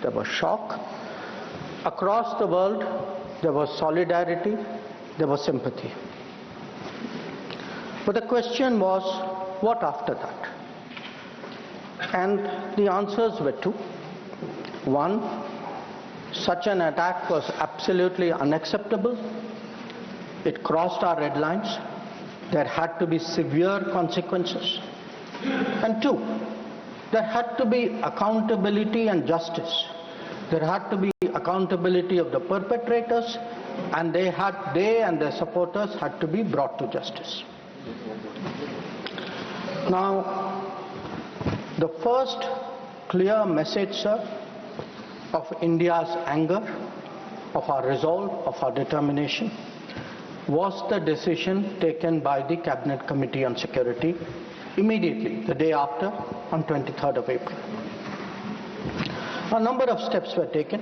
there was shock. Across the world, there was solidarity, there was sympathy. But the question was, what after that? And the answers were two. One, such an attack was absolutely unacceptable. It crossed our red lines. There had to be severe consequences. And two, there had to be accountability and justice. There had to be accountability of the perpetrators, and they and their supporters had to be brought to justice. Now, the first clear message, sir, of India's anger, of our resolve, of our determination, was the decision taken by the Cabinet Committee on Security immediately, the day after, on 23rd of April. A number of steps were taken.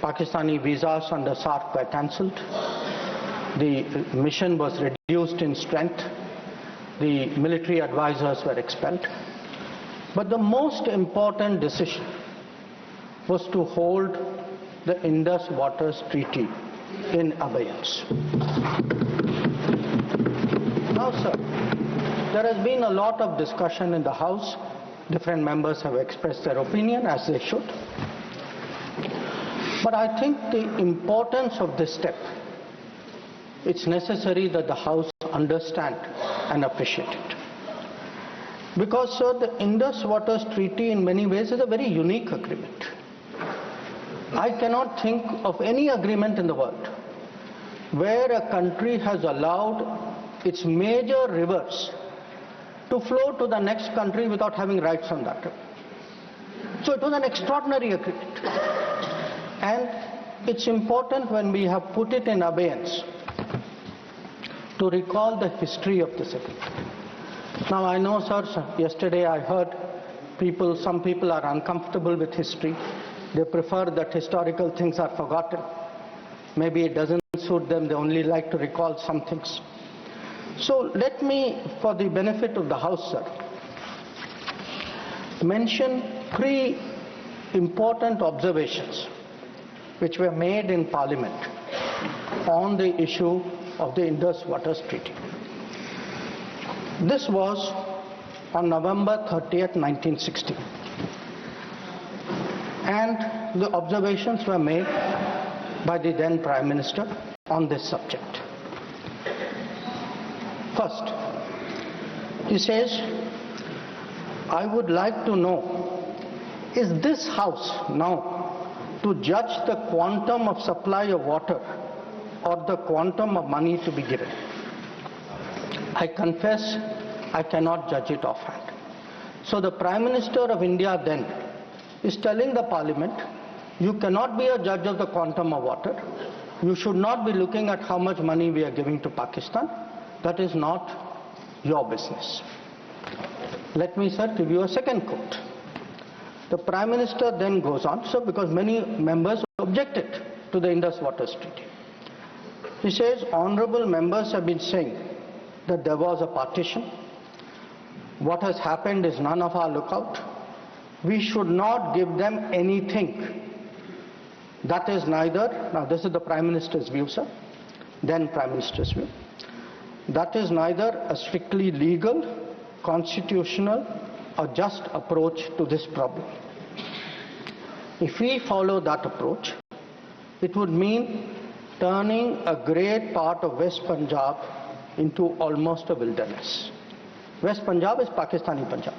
Pakistani visas under SARC were cancelled. The mission was reduced in strength. The military advisors were expelled. But the most important decision was to hold the Indus Waters Treaty in abeyance. Now, sir, there has been a lot of discussion in the House. Different members have expressed their opinion, as they should. But I think the importance of this step, it's necessary that the House understand and appreciate it. Because, sir, the Indus Waters Treaty in many ways is a very unique agreement. I cannot think of any agreement in the world where a country has allowed its major rivers to flow to the next country without having rights on that river. So it was an extraordinary agreement. And it's important, when we have put it in abeyance, to recall the history of this agreement. Now, I know, sir, yesterday I heard some people are uncomfortable with history. They prefer that historical things are forgotten. Maybe it doesn't suit them, they only like to recall some things. So let me, for the benefit of the House, sir, mention 3 important observations which were made in Parliament on the issue of the Indus Waters Treaty. This was on November 30th, 1960. And the observations were made by the then Prime Minister on this subject. First, he says, I would like to know, is this House now to judge the quantum of supply of water or the quantum of money to be given? I confess I cannot judge it offhand. So the Prime Minister of India then is telling the Parliament, you cannot be a judge of the quantum of water. You should not be looking at how much money we are giving to Pakistan. That is not your business. Let me, sir, give you a second quote. The Prime Minister then goes on, sir, because many members objected to the Indus Waters Treaty. He says, honorable members have been saying that there was a partition. What has happened is none of our lookout. We should not give them anything. That is neither, now this is the Prime Minister's view, sir, then Prime Minister's view. That is neither a strictly legal, constitutional, or just approach to this problem. If we follow that approach, it would mean turning a great part of West Punjab into almost a wilderness. West Punjab is Pakistani Punjab.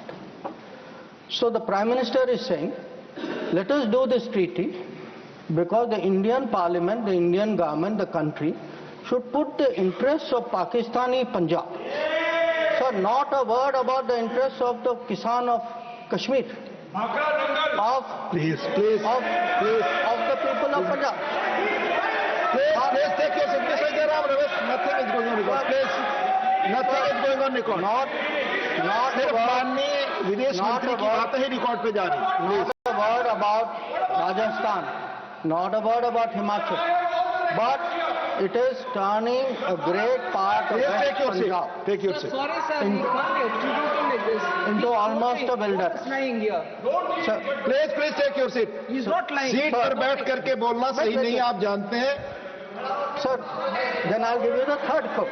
So the Prime Minister is saying, let us do this treaty because the Indian Parliament, the Indian government, the country should put the interests of Pakistani Punjab. So not a word about the interests of the Kisan of Kashmir, of the people of Punjab. Please take your signature there, nothing is going on record. Please, nothing is going on record. Not a word about Rajasthan, not a word about Himachal, but it is turning a great part of West Punjab. Take your seat. Sorry, sir, we can't execute like this. into almost a builder. He's lying here. Sir, Please take your seat. He's not lying. Seat पर बैठ करके बोलना सही नहीं है, आप जानते हैं. sir, then I'll give you the third quote.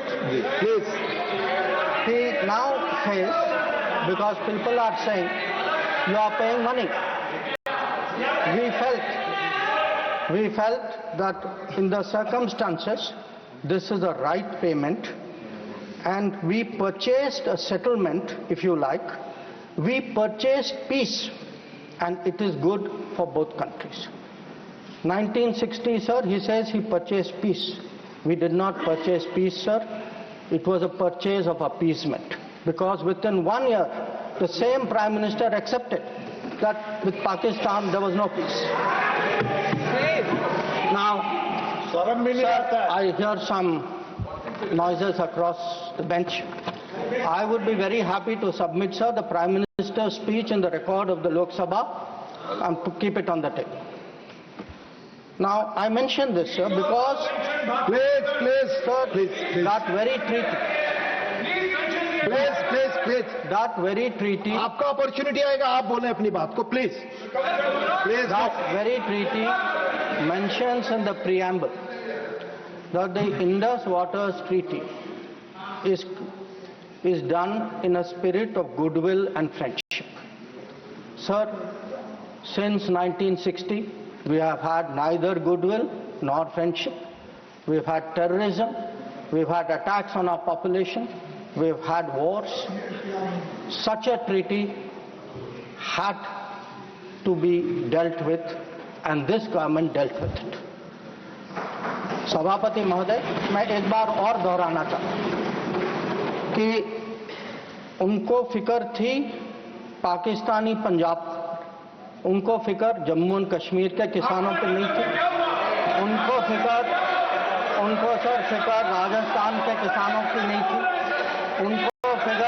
Please. He now says, because people are saying, you are paying money. We felt that in the circumstances, this is the right payment, and we purchased a settlement, if you like. We purchased peace, and it is good for both countries. 1960, sir, he says he purchased peace. We did not purchase peace, sir. It was a purchase of appeasement, because within 1 year, the same Prime Minister accepted that with Pakistan there was no peace. Now, sir, I hear some noises across the bench. I would be very happy to submit, sir, the Prime Minister's speech in the record of the Lok Sabha and to keep it on the table. Now, I mention this, sir, because that very treaty, that very treaty, आपका opportunity आएगा, आप बोलें अपनी बात को, please. that very treaty mentions in the preamble that the Indus Waters Treaty is done in a spirit of goodwill and friendship. Sir, since 1960, we have had neither goodwill nor friendship. We've had terrorism, we've had attacks on our population, we've had wars. Such a treaty had to be dealt with, and this government dealt with it. सभापति महोदय, मैं एक बार और दोहराना चाहता हूं कि उनको फिक्र थी पाकिस्तानी पंजाब, उनको फिक्र जम्मू और कश्मीर के किसानों पर नहीं थी, उनको सर फिक्र राजस्थान के किसानों की नहीं थी, उनको फिक्र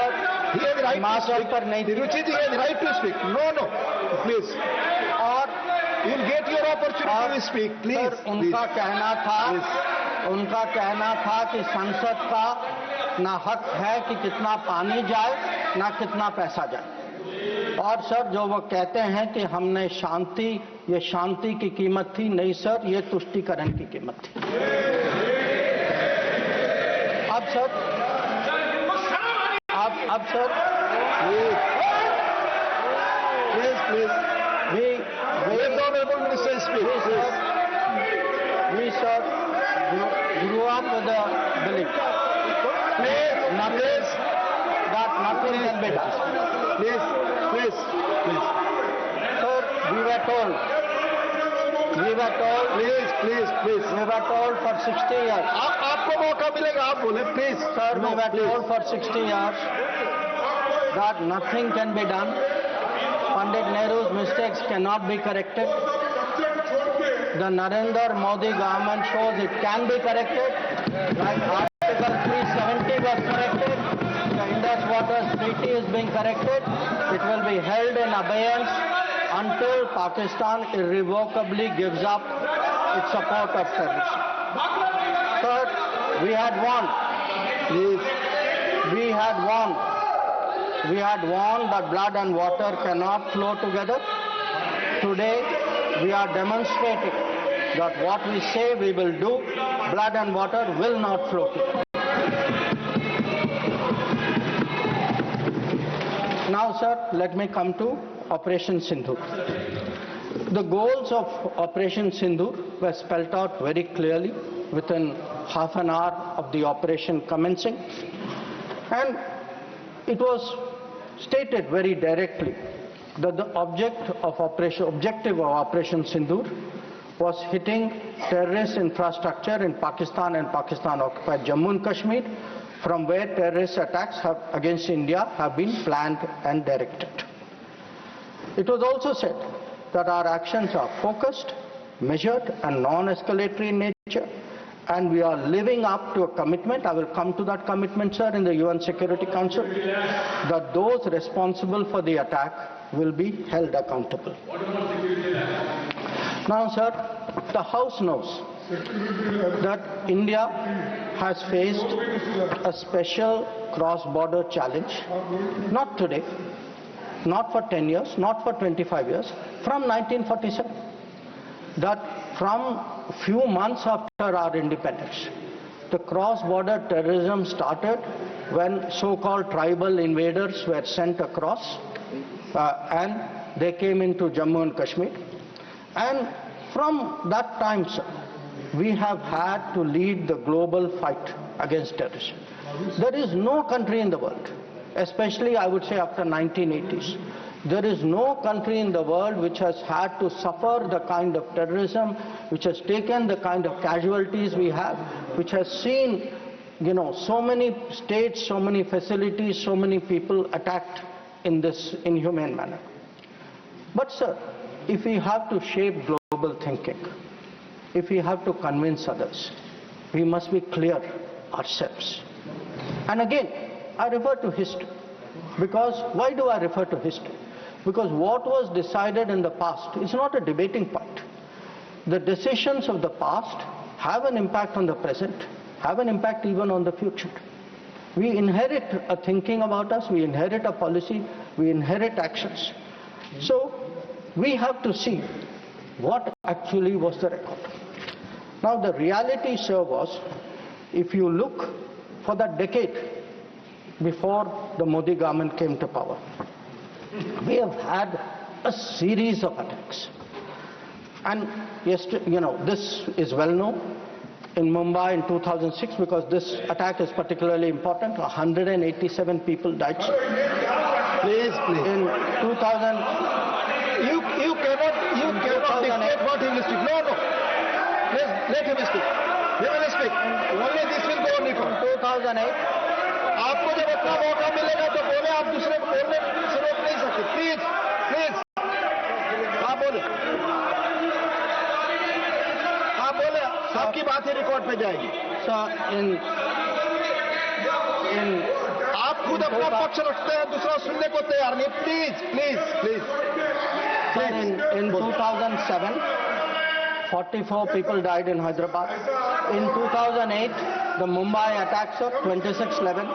हिमाचल पर नहीं थी. Ruchi ji, right to speak. No, please. और you'll get your opportunity to speak, please. Sir, उनका कहना था कि संसद का ना हक है कि कितना पानी जाए ना कितना पैसा जाए. और सर, जो वो कहते हैं कि हमने ये शांति की कीमत थी, नहीं सर, ये तुष्टीकरण की कीमत थी. अब sir Please. We, sir, grew up with the belief that nothing can be done. Please. Sir, we were told for 60 years. आपको मौका मिलेगा, आप बोले, please. Sir, we were told for 60 years that nothing can be done. Pandit Nehru's mistakes cannot be corrected. The Narendra Modi government shows it can be corrected. Like Article 370 was corrected. The Indus Waters Treaty is being corrected. It will be held in abeyance until Pakistan irrevocably gives up its support of terrorism. Third, we had warned. We had warned that blood and water cannot flow together. Today, we are demonstrating that what we say we will do, blood and water will not flow together. Now, sir, let me come to Operation Sindoor. The goals of Operation Sindoor were spelled out very clearly within half an hour of the operation commencing, and it was stated very directly that the objective of Operation Sindoor was hitting terrorist infrastructure in Pakistan and Pakistan-occupied Jammu and Kashmir, from where terrorist attacks against India have been planned and directed. It was also said that our actions are focused, measured and non-escalatory in nature, and we are living up to a commitment, I will come to that commitment, sir, in the UN Security Council, that those responsible for the attack will be held accountable. Now, sir, the House knows that India has faced a special cross-border challenge, not today, not for 10 years, not for 25 years, from 1947. That from few months after our independence, the cross-border terrorism started when so-called tribal invaders were sent across and they came into Jammu and Kashmir. And from that time, sir, we have had to lead the global fight against terrorism. There is no country in the world, especially I would say after 1980s, there is no country in the world which has had to suffer the kind of terrorism, which has taken the kind of casualties we have, which has seen, so many states, so many facilities, so many people attacked in this inhumane manner. But sir, if we have to shape global thinking, if we have to convince others, we must be clear ourselves. And again, I refer to history. Because, why do I refer to history? Because what was decided in the past is not a debating point. The decisions of the past have an impact on the present, have an impact even on the future. We inherit a thinking about us, we inherit a policy, we inherit actions. So, we have to see what actually was the record. Now, the reality, sir, was, if you look for that decade before the Modi government came to power, we have had a series of attacks. And this is well known. In Mumbai in 2006, because this attack is particularly important, 187 people died. Please. In 2000, You cannot dictate what he will speak. No. Let him speak. He will speak. Only this will go on record. 2008, आपको जब अपना मौका मिलेगा तो बोले, आप दूसरे को बोलने से रोक नहीं सकते. प्लीज. आप बोले. आपकी बात ही रिकॉर्ड पे जाएगी. आप खुद अपना पक्ष रखते हैं, दूसरा सुनने को तैयार नहीं. Please. In 2007, 44 people died in Hyderabad. In 2008, the Mumbai attacks of 26/11,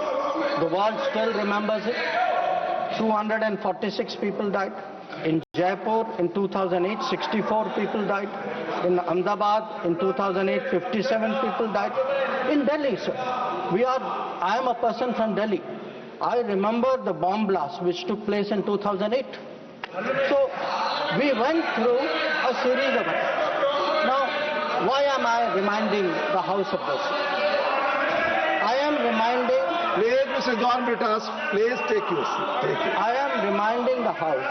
the world still remembers it. 246 people died. In Jaipur in 2008, 64 people died. In Ahmedabad in 2008, 57 people died. In Delhi, sir, I am a person from Delhi. I remember the bomb blast which took place in 2008. So, we went through a series of attacks. Now, why am I reminding the House of this? I am reminding... Please, Mr. John Brittas, please take yours. I am reminding the House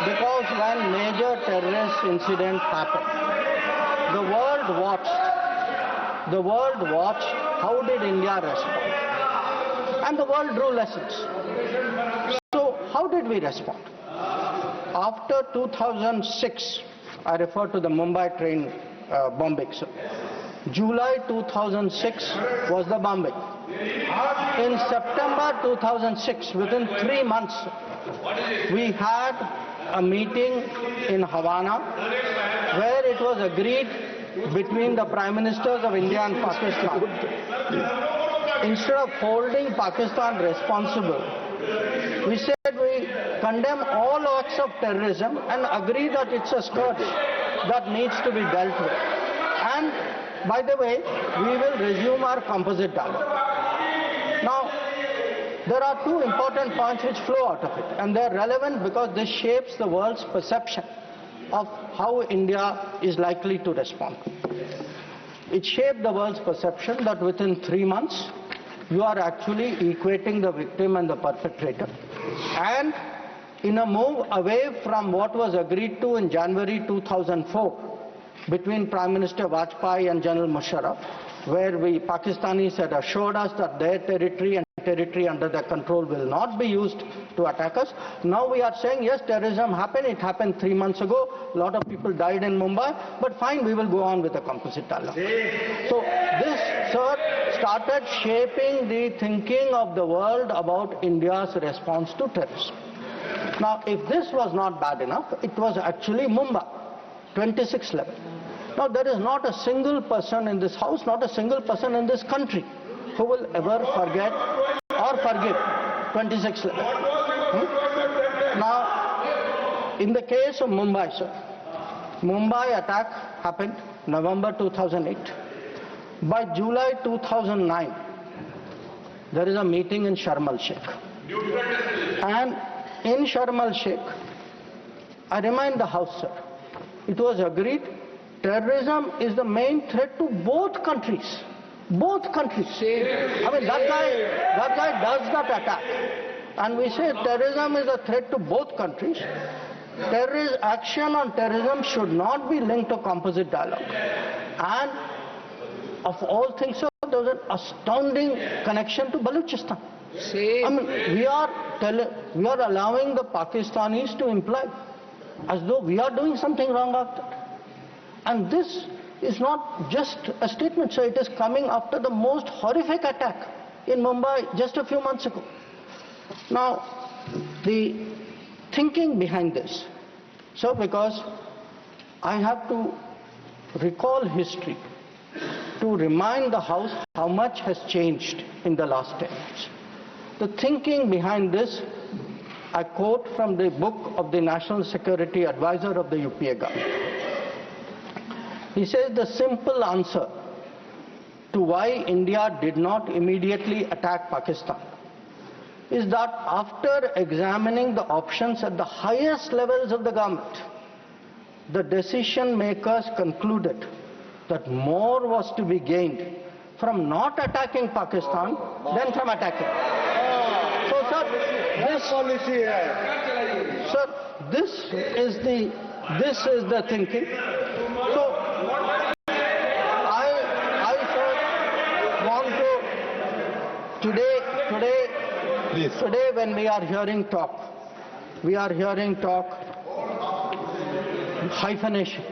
because when major terrorist incident happened, the world watched how did India respond. And the world drew lessons. So, how did we respond? After 2006, I refer to the Mumbai train bombing. July 2006 was the bombing. In September 2006, within 3 months, we had a meeting in Havana where it was agreed between the Prime Ministers of India and Pakistan. Instead of holding Pakistan responsible, we said we condemn all acts of terrorism and agree that it's a scourge that needs to be dealt with. And, by the way, we will resume our composite dialogue. Now, there are two important points which flow out of it, and they are relevant because this shapes the world's perception of how India is likely to respond. It shaped the world's perception that within 3 months, you are actually equating the victim and the perpetrator. And in a move away from what was agreed to in January 2004 between Prime Minister Vajpayee and General Musharraf, where Pakistanis had assured us that their territory and territory under their control will not be used to attack us. Now we are saying, yes, terrorism happened. It happened 3 months ago. A lot of people died in Mumbai. But fine, we will go on with the composite dialogue. So this, sir, started shaping the thinking of the world about India's response to terrorism. Now, if this was not bad enough, it was actually Mumbai, 26/11. Now, there is not a single person in this house, not a single person in this country who will ever forget or forgive 26/11. Now, in the case of Mumbai, sir, Mumbai attack happened November 2008. By July 2009, there is a meeting in Sharm el-Sheikh. And in Sharm el-Sheikh, I remind the House, sir, it was agreed terrorism is the main threat to both countries. Both countries. I mean, that guy does that attack. And we say terrorism is a threat to both countries. Action on terrorism should not be linked to composite dialogue. And of all things, sir, there was an astounding connection to Balochistan. I mean, we are allowing the Pakistanis to imply as though we are doing something wrong after. And this is not just a statement, sir. It is coming after the most horrific attack in Mumbai just a few months ago. Now, the thinking behind this, sir, because I have to recall history to remind the House how much has changed in the last 10 years. The thinking behind this, I quote from the book of the National Security Advisor of the UPA government. He says the simple answer to why India did not immediately attack Pakistan is that after examining the options at the highest levels of the government, the decision makers concluded that more was to be gained from not attacking Pakistan than from attacking. So, sir, this is the thinking. So, I want to today when we are hearing talk hyphenation.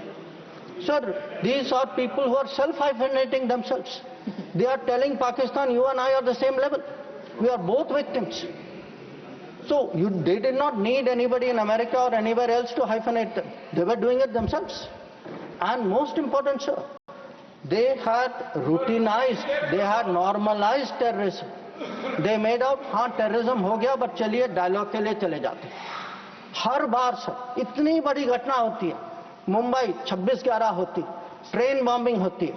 Sir, these are people who are self-hyphenating themselves. They are telling Pakistan, you and I are the same level. We are both victims. So they did not need anybody in America or anywhere else to hyphenate them. They were doing it themselves. And most important, sir, they had routinized, they had normalized terrorism. They made out, हाँ terrorism हो गया, but चलिए dialogue के लिए चले जाते हैं. हर बार sir इतनी बड़ी घटना होती है, मुंबई 26/11 होती, ट्रेन बॉम्बिंग होती है,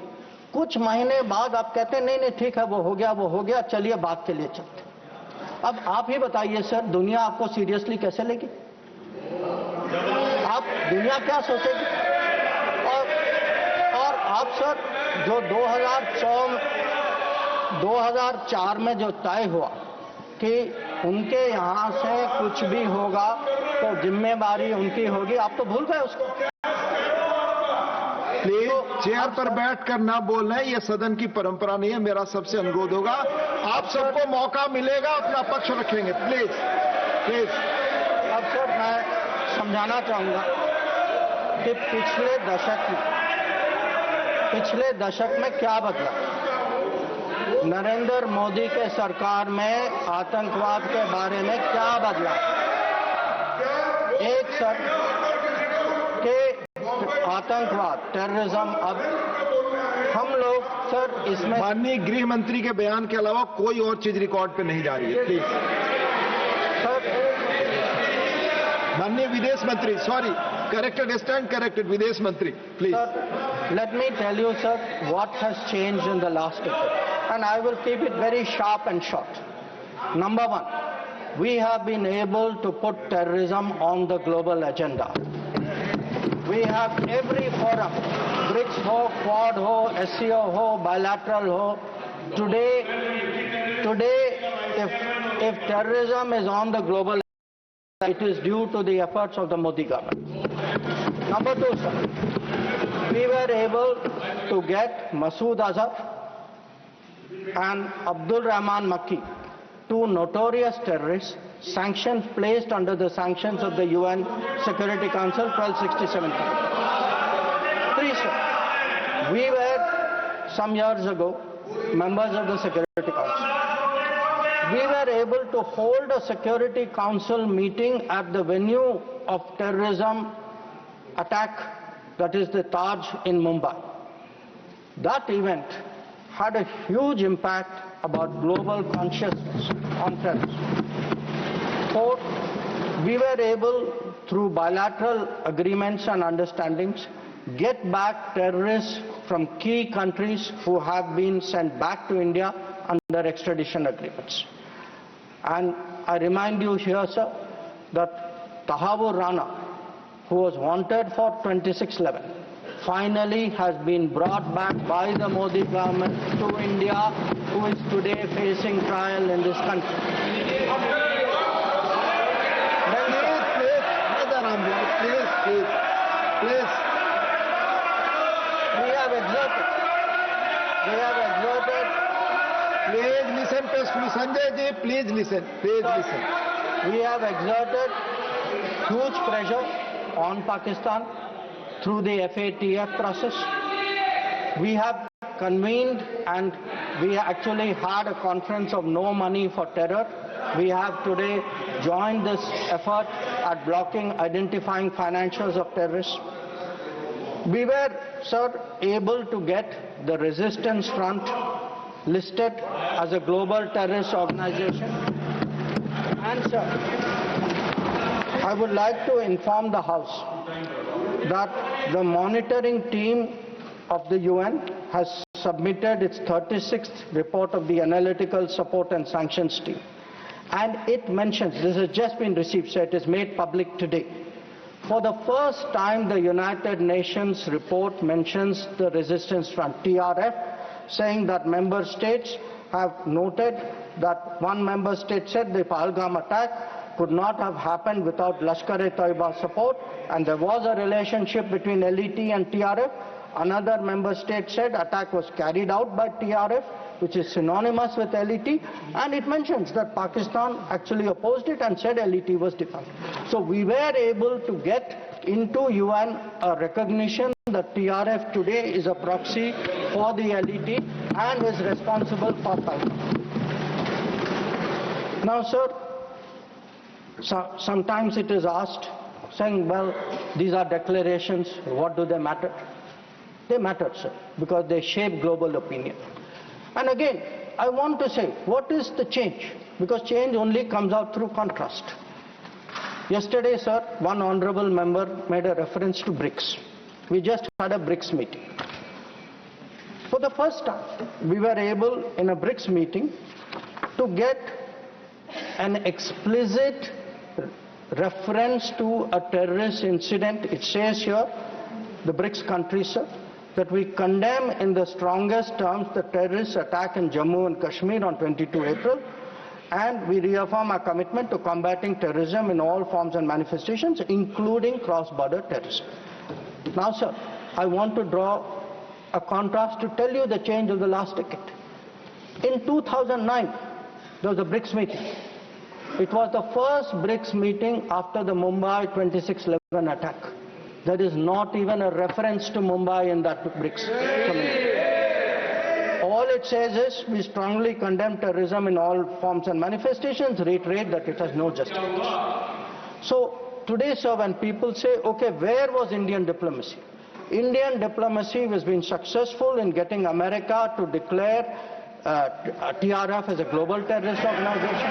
कुछ महीने बाद आप कहते हैं नहीं ठीक है वो हो गया चलिए बात के लिए चलते. अब आप ही बताइए सर, दुनिया आपको सीरियसली कैसे लेगी? आप दुनिया क्या सोचेगी? और आप सर जो 2004 में जो तय हुआ कि उनके यहाँ से कुछ भी होगा तो जिम्मेदारी उनकी होगी, आप तो भूल गए उसको. प्लीज चेयर पर बैठकर ना बोलना है, ये सदन की परंपरा नहीं है. मेरा सबसे अनुरोध होगा, आप सबको मौका मिलेगा, अपना पक्ष रखेंगे. प्लीज. अब सर मैं समझाना चाहूंगा कि पिछले दशक में क्या बदला. नरेंद्र मोदी के सरकार में आतंकवाद के बारे में क्या बदला? एक सर के आतंकवाद टेररिज्म, अब हम लोग सर इसमें माननीय गृह मंत्री के बयान के अलावा कोई और चीज रिकॉर्ड पे नहीं जा रही है. प्लीज. सर माननीय विदेश मंत्री, सॉरी, करेक्टेड, स्टैंड करेक्टेड, विदेश मंत्री, please. Let me tell you, sir, what has changed in the last decade. And I will keep it very sharp and short. Number one, we have been able to put terrorism on the global agenda. We have every forum, BRICS ho, Quad ho, SCO ho, bilateral ho. Today, if terrorism is on the global agenda, it is due to the efforts of the Modi government. Number two, sir, we were able to get Masood Azhar and Abdul Rahman Makki, two notorious terrorists, sanctions placed under the sanctions of the UN Security Council 1267. Three, sir, we were some years ago members of the Security Council. We were able to hold a Security Council meeting at the venue of terrorism attack, that is the Taj in Mumbai. That event had a huge impact about global consciousness on terrorism. Fourth, we were able, through bilateral agreements and understandings, get back terrorists from key countries who have been sent back to India under extradition agreements. And I remind you here, sir, that Tahavur Rana, who was wanted for 2611, finally has been brought back by the Modi government to India, who is today facing trial in this country. Please. We have exerted. Please listen to Sanjay ji. Please listen. We have exerted huge pressure on Pakistan through the FATF process. We have convened and we actually had a conference of no money for terror. We have today joined this effort at blocking, identifying financials of terrorists. We were, sir, able to get the Resistance Front listed as a global terrorist organization. And, sir, I would like to inform the House that the monitoring team of the UN has submitted its 36th report of the Analytical Support and Sanctions Team. And it mentions, this has just been received, so it is made public today. For the first time, the United Nations report mentions the Resistance Front, TRF, saying that member states have noted that one member state said the Pahalgam attack could not have happened without Lashkar-e-Taiba support, and there was a relationship between LET and TRF. Another member state said attack was carried out by TRF, which is synonymous with LET, and it mentions that Pakistan actually opposed it and said LET was defunct. So we were able to get into UN a recognition that TRF today is a proxy for the LET and is responsible for Pahalgam. Now, sir, sometimes it is asked, saying, well, these are declarations, what do they matter? They matter, sir, because they shape global opinion. And again, I want to say, what is the change? Because change only comes out through contrast. Yesterday, sir, one honorable member made a reference to BRICS. We just had a BRICS meeting. For the first time, we were able, in a BRICS meeting, to get an explicit reference to a terrorist incident. It says here, the BRICS countries, sir, that we condemn in the strongest terms the terrorist attack in Jammu and Kashmir on 22 April, and we reaffirm our commitment to combating terrorism in all forms and manifestations, including cross-border terrorism. Now, sir, I want to draw a contrast to tell you the change of the last decade. In 2009, there was a BRICS meeting. It was the first BRICS meeting after the Mumbai 2611 attack. There is not even a reference to Mumbai in that BRICS committee. All it says is, we strongly condemn terrorism in all forms and manifestations, reiterate that it has no justification. So today, sir, when people say, okay, where was Indian diplomacy? Indian diplomacy has been successful in getting America to declare TRF as a global terrorist organization,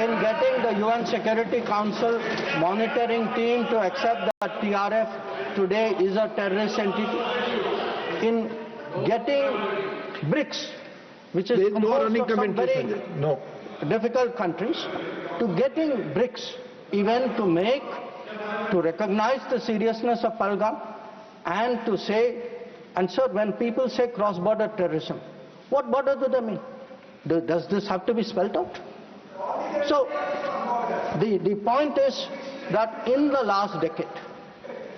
in getting the UN Security Council monitoring team to accept that TRF today is a terrorist entity, in getting BRICS, which is composed of some very difficult countries, to getting BRICS even to recognize the seriousness of Pahalgam and to say, and sir, when people say cross-border terrorism, what border do they mean? Does this have to be spelled out? So, the point is that in the last decade,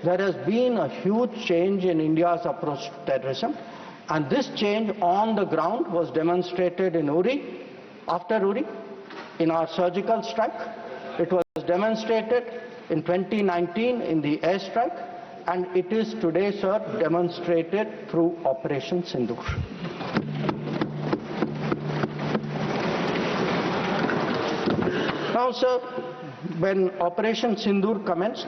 there has been a huge change in India's approach to terrorism, and this change on the ground was demonstrated in Uri, after Uri, in our surgical strike. It was demonstrated in 2019 in the airstrike, and it is today, sir, demonstrated through Operation Sindoor. Now, sir, when Operation Sindoor commenced,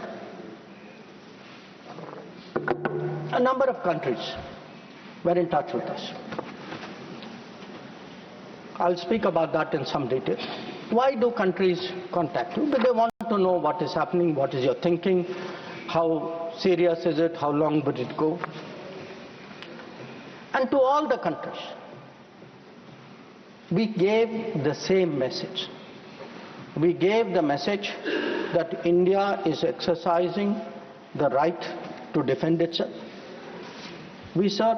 a number of countries were in touch with us. I'll speak about that in some detail. Why do countries contact you? Because they want to to know what is happening, what is your thinking, how serious is it, how long would it go? And to all the countries, we gave the same message. We gave the message that India is exercising the right to defend itself. We, sir,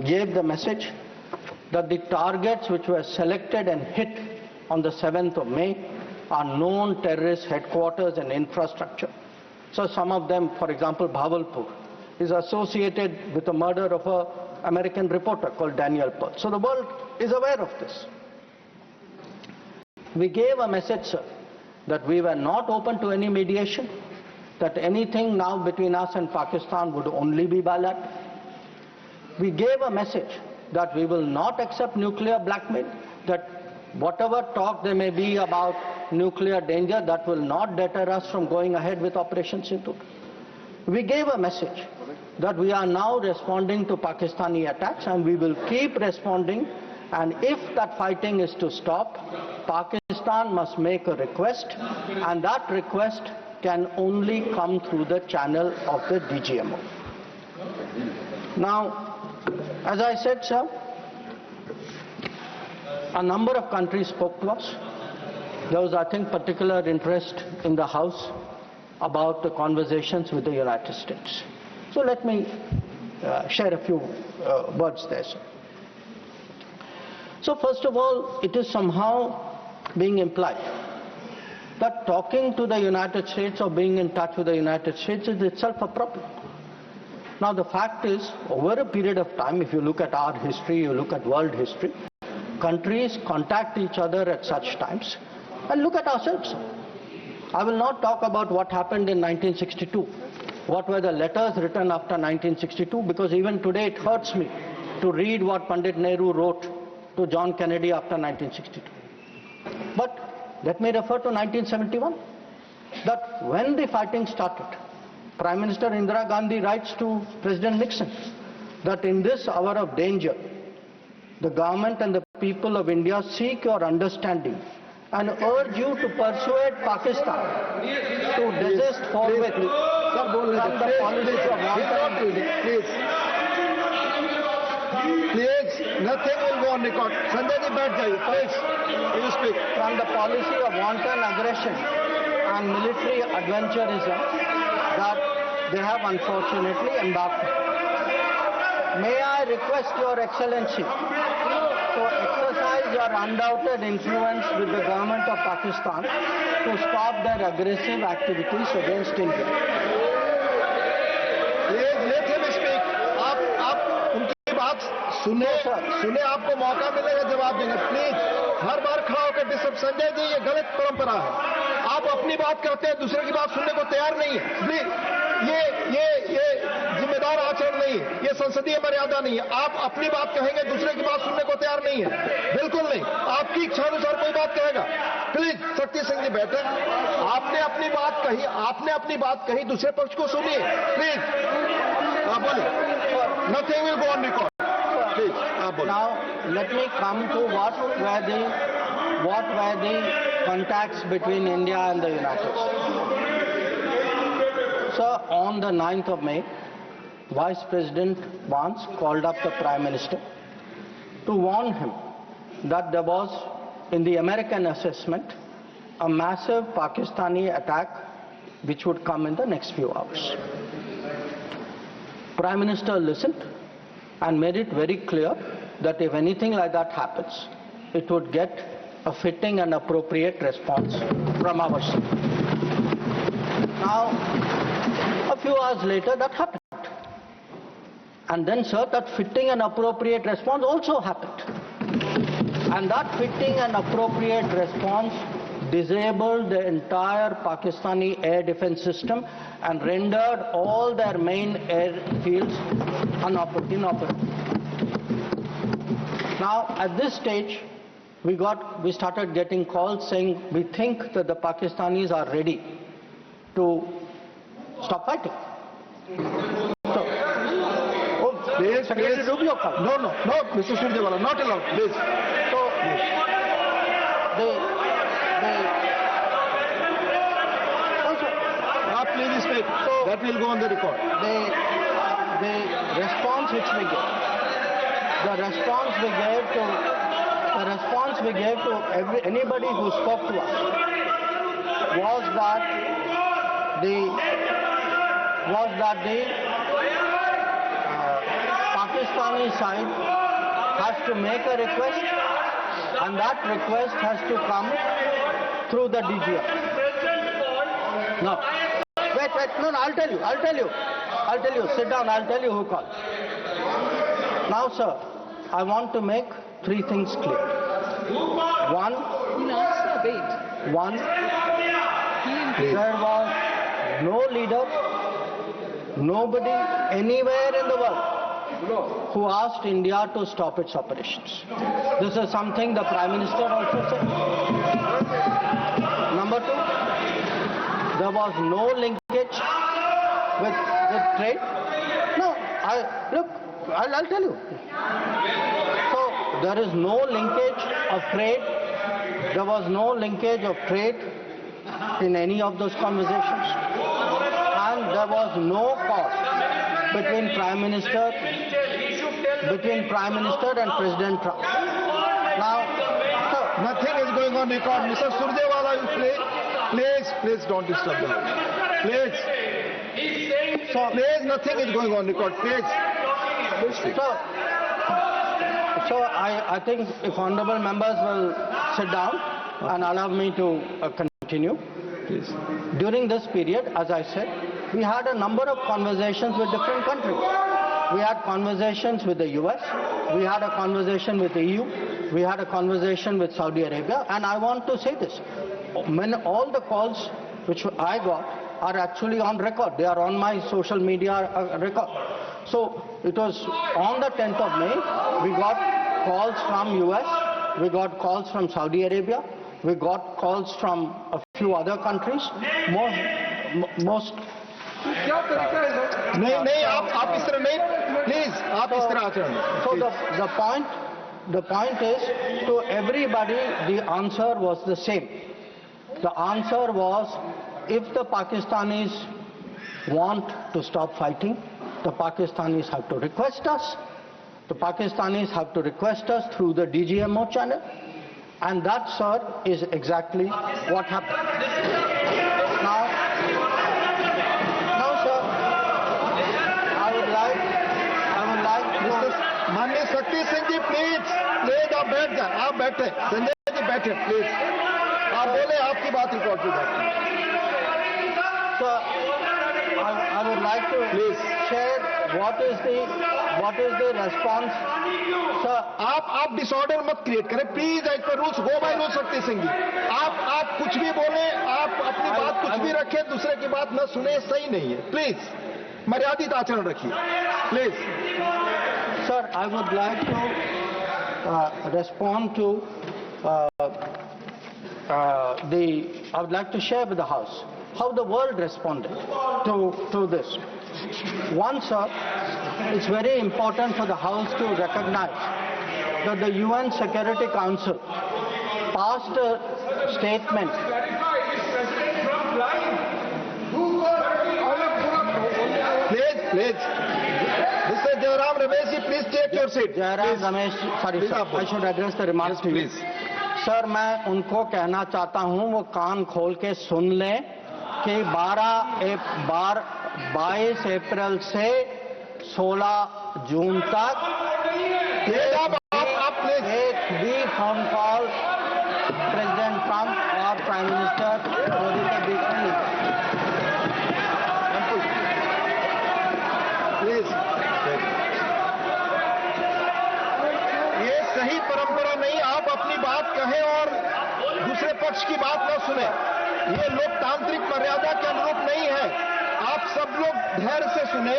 gave the message that the targets which were selected and hit on the 7th of May are known terrorist headquarters and infrastructure. So some of them, for example, Bhavalpur, is associated with the murder of an American reporter called Daniel Pearl. So the world is aware of this. We gave a message, sir, that we were not open to any mediation, that anything now between us and Pakistan would only be bilateral. We gave a message that we will not accept nuclear blackmail, that whatever talk there may be about nuclear danger, that will not deter us from going ahead with Operation Sindoor. We gave a message that we are now responding to Pakistani attacks and we will keep responding, and if that fighting is to stop, Pakistan must make a request, and that request can only come through the channel of the DGMO. Now, as I said, sir, a number of countries spoke to us. There was, I think, particular interest in the House about the conversations with the United States. So let me share a few words there, sir. So first of all, it is somehow being implied that talking to the United States or being in touch with the United States is itself a problem. Now the fact is, over a period of time, if you look at our history, you look at world history, countries contact each other at such times. And look at ourselves. I will not talk about what happened in 1962. What were the letters written after 1962, because even today it hurts me to read what Pandit Nehru wrote to John Kennedy after 1962. But let me refer to 1971, that when the fighting started, Prime Minister Indira Gandhi writes to President Nixon that in this hour of danger, the government and the people of India seek your understanding and urge you to persuade Pakistan to desist forthwith from the policy of wanton. Please, nothing will go on record. Sanjay ji, baith jaiye, please. You speak. From the policy of wanton aggression and military adventurism that they have unfortunately embarked on. May I request Your Excellency to exercise your undoubted influence with the government of Pakistan to stop their aggressive activities against India. Please let him speak. आप उनकी बात सुने आपको मौका मिलेगा जवाब देंगे. Please हर बार खड़ा होकर डिस्टर्ब. संजय जी, ये गलत परंपरा है. आप अपनी बात करते हैं, दूसरे की बात सुनने को तैयार नहीं है. प्लीज ये जिम्मेदार आचरण नहीं है, ये संसदीय मर्यादा नहीं है. आप अपनी बात कहेंगे, दूसरे की बात सुनने को तैयार नहीं है. बिल्कुल नहीं. आपकी इच्छा अनुसार कोई बात कहेगा. प्लीज शक्ति सिंह जी बैठे. आपने अपनी बात कही, दूसरे पक्ष को सुनिए. प्लीज आप बोलिए. Nothing will go on record. Please, now let me come to what were the contacts between India and the United States. So on the 9th of May, Vice President Vance called up the Prime Minister to warn him that there was, in the American assessment, a massive Pakistani attack which would come in the next few hours. Prime Minister listened and made it very clear that if anything like that happens, it would get a fitting and appropriate response from our side. Now, a few hours later, that happened. And then, sir, that fitting and appropriate response also happened. And that fitting and appropriate response disabled the entire Pakistani air defense system and rendered all their main airfields inoperative. Now, at this stage, we started getting calls saying we think that the Pakistanis are ready to stop fighting. So, Secretary Rubio called. No, Mr. Surjewala, not allowed, please. So, speak. That will go on the record. The response which we gave, the response we gave to anybody who spoke to us was that the Pakistani side has to make a request, and that request has to come through the DGM. No. Wait, no, I'll tell you. Sit down, I'll tell you who called. Now, sir, I want to make three things clear. One, there was no leader, nobody anywhere in the world who asked India to stop its operations. This is something the Prime Minister also said. Number two, there was no linkage with trade. No, I'll tell you. So there is no linkage of trade. There was no linkage of trade in any of those conversations. And there was no call between Prime Minister and President Trump. Now, nothing is going on record. Mr. Surjewala, you please don't disturb them. Please. Please, nothing is going on record. Please. So I think if honorable members will sit down and allow me to continue. Please. During this period, as I said, we had a number of conversations with different countries. We had conversations with the US, we had a conversation with the EU, we had a conversation with Saudi Arabia, and I want to say this. All the calls which I got are actually on record. They are on my social media record. So it was on the 10th of May, we got calls from US, we got calls from Saudi Arabia, we got calls from a few other countries. Most नहीं आप इस तरह नहीं, please आप इस तरह आचरण. So the point is, to everybody the answer was the same. The answer was, if the Pakistanis want to stop fighting, the Pakistanis have to request us. The Pakistanis have to request us through the DGMO channel, and that, sir, is exactly what happened. Now, sir, I would like to... माननीय शक्ति सिंह जी, please आप बैठ जाए. आप बैठे, संजय जी बैठे, please. आप बोले, आपकी बात रिकॉर्ड की जाती है. Sir, I would like to share what is the response. Sir, आप डिसऑर्डर मत क्रिएट करें, please. As per rules, go by rule. Shakti Singh जी, आप कुछ भी बोले, आप अपनी बात कुछ भी रखें, दूसरे की बात न सुने, सही नहीं है. प्लीज मर्यादित आचरण रखिए, please. Sir, I would like to respond to I would like to share with the House how the world responded to this. One, sir, it's very important for the House to recognize that the UN Security Council passed a statement. Please. Mr. Jairam Ramesh ji, please take your seat. Jairam Ramesh, sorry sir, I should address the remarks to you. Sir, मैं उनको कहना चाहता हूं, वो कान खोल के सुन लें कि 22 अप्रैल से 16 जून तक एक भी फोन कॉल प्रेसिडेंट ट्रंप और प्राइम मिनिस्टर मोदी के बीच में नहीं. प्लीज, ये सही परंपरा नहीं. आप अपनी बात कहें और दूसरे पक्ष की बात न सुने. ये लोकतांत्रिक मर्यादा के अनुरूप नहीं है. आप सब लोग धैर्य से सुने.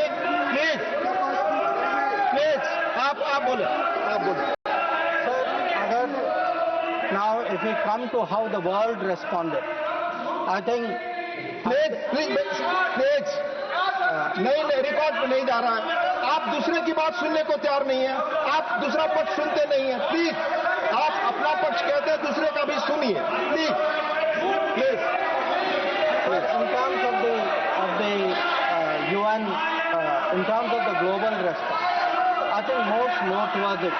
प्लीज आप बोले. Sir, now if we come to how the world responded, I think please नहीं, रिकॉर्ड पे नहीं जा रहा है. आप दूसरे की बात सुनने को तैयार नहीं है. आप दूसरा पक्ष सुनते नहीं है. प्लीज, आप अपना पक्ष कहते हैं, दूसरे का भी सुनिए. Please. in terms of the in terms of the global response, I think most noteworthy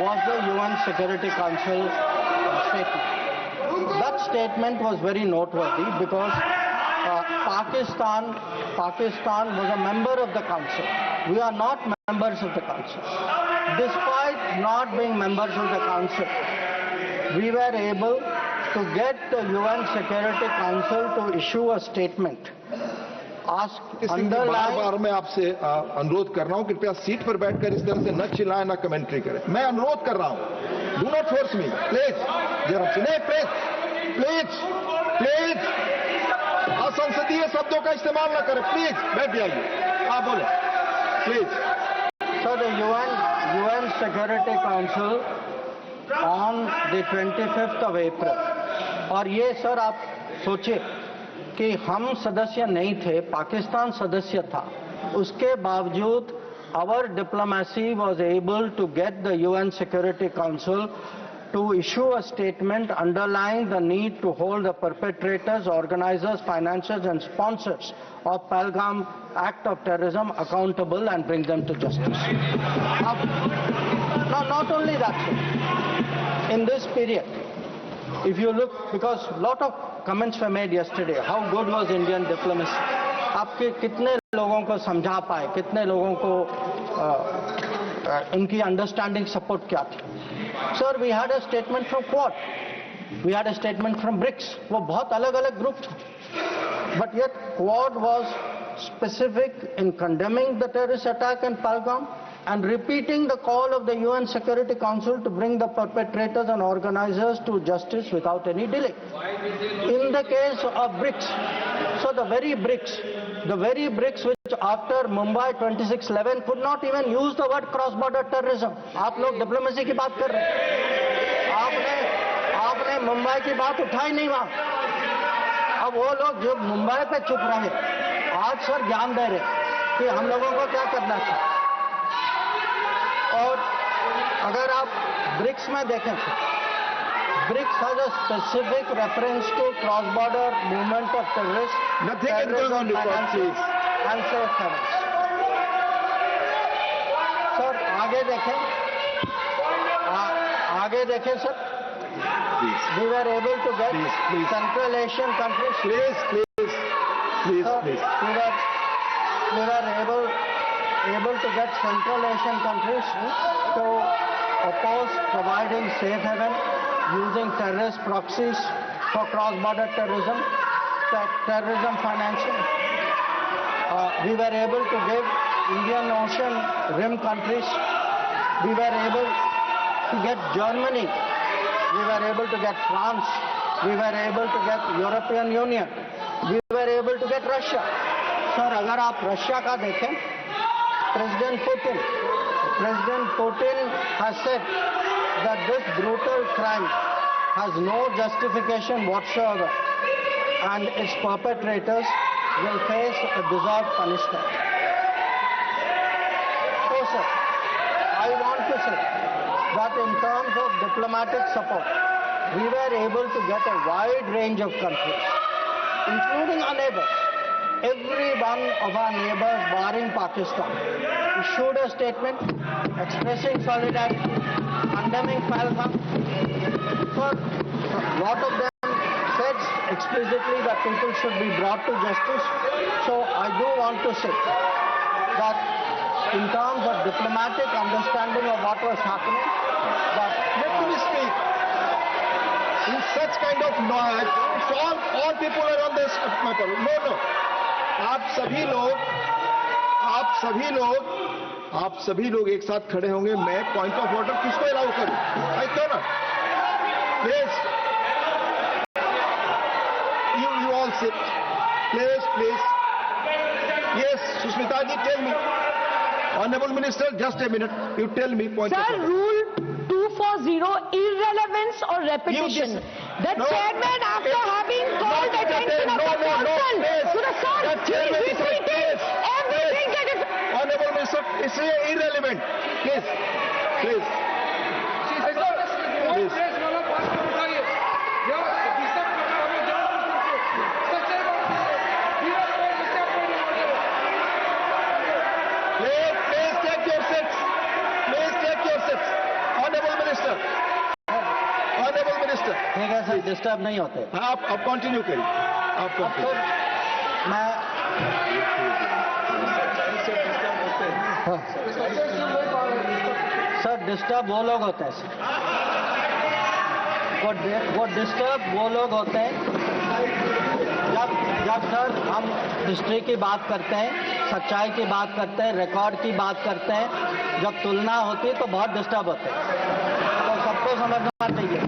was the UN Security Council statement. That statement was very noteworthy because Pakistan was a member of the Council. We are not members of the Council. Despite not being members of the Council, we were able to get the UN Security Council to issue a statement. बार मैं आपसे अनुरोध कर रहा हूं, कृपया seat पर बैठकर इस तरह से न चिल्लाएं, न कमेंट्री करें. मैं अनुरोध कर रहा हूं, do not force me, please. Please असंसदीय शब्दों का इस्तेमाल न करें. प्लीज बैठ जाइए. आप बोले please. So the UN Security Council on the 25th of April, और ये सर आप सोचिए कि हम सदस्य नहीं थे, पाकिस्तान सदस्य था, उसके बावजूद our diplomacy was able to get the UN Security Council to issue a statement underlying the need to hold the perpetrators, organizers, financiers and sponsors of Pahalgam act of terrorism accountable and bring them to justice. Not only that, sir, in this period, if you look, because a lot of comments were made yesterday, how good was Indian diplomacy? आपके कितने लोगों को समझा पाए, कितने लोगों को इनकी अंडरस्टैंडिंग सपोर्ट क्या थी? Sir, we had a statement from Quad, we had a statement from BRICS. वो बहुत अलग अलग ग्रुप थे, but yet Quad was specific in condemning the terrorist attack in Pahalgam and repeating the call of the UN Security Council to bring the perpetrators and organizers to justice without any delay. In the case of BRICS, so the very BRICS which after Mumbai 26/11 could not even use the word cross-border terrorism. आप लोग diplomacy की बात कर रहे हैं, आपने मुंबई की बात उठाई नहीं वहां. अब वो लोग जो मुंबई पे चुप रहे, आज सर ज्ञान दे रहे कि हम लोगों को क्या करना चाहिए. और अगर आप ब्रिक्स में देखें, BRICS has a specific reference to cross-border movement of terrorists, terrorism, financing and safe havens. Sir आगे देखें sir. We were able to get Central Asian countries. Please. We were able to get Central Asian countries to oppose providing safe haven using terrorist proxies for cross-border terrorism, terrorism financing. We were able to give Indian Ocean rim countries. We were able to get Germany. We were able to get France. We were able to get European Union. We were able to get Russia. Sir, अगर आप Russia का देखें, President Putin has said that this brutal crime has no justification whatsoever and its perpetrators will face a deserved punishment. So, sir, I want to say that in terms of diplomatic support, we were able to get a wide range of countries, including our neighbors. Every one of our neighbors, barring Pakistan, issued a statement expressing solidarity, condemning Pahalgam. So, a lot of them said explicitly that people should be brought to justice. So, I do want to say that in terms of diplomatic understanding of what was happening, that let me speak. In such kind of noise, all people are on this matter. No. आप सभी लोग एक साथ खड़े होंगे. मैं point of order किसको allow करूं? तो ना, please, you all sit, please. Yes, Sushmita ji, tell me. Honorable Minister, just a minute. You tell me point of order. Sir, Rule 240, irrelevance or repetition. The chairman, after having called attention of the council to the sir, he repeated everything that is... Honorable Minister, it's irrelevant. Please. Disturb नहीं होते। हाँ, आप continue करिए, आप continue. मैं sir disturb वो लोग होते हैं सर, वो डिस्टर्ब वो लोग होते हैं जब सर हम हिस्ट्री की बात करते हैं, सच्चाई की बात करते हैं, रिकॉर्ड की बात करते हैं, जब तुलना होती है तो बहुत डिस्टर्ब होते हैं, तो सबको समझना चाहिए।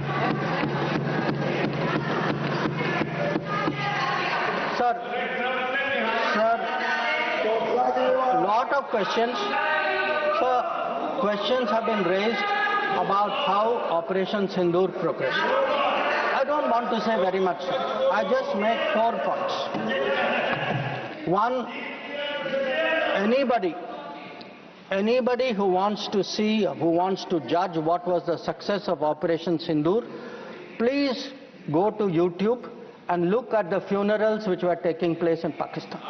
Sir lot of questions have been raised about how Operation Sindoor progressed. I don't want to say very much, sir. I just make 4 points. One, anybody who wants to see, who wants to judge what was the success of Operation Sindoor, please go to YouTube and look at the funerals which were taking place in Pakistan.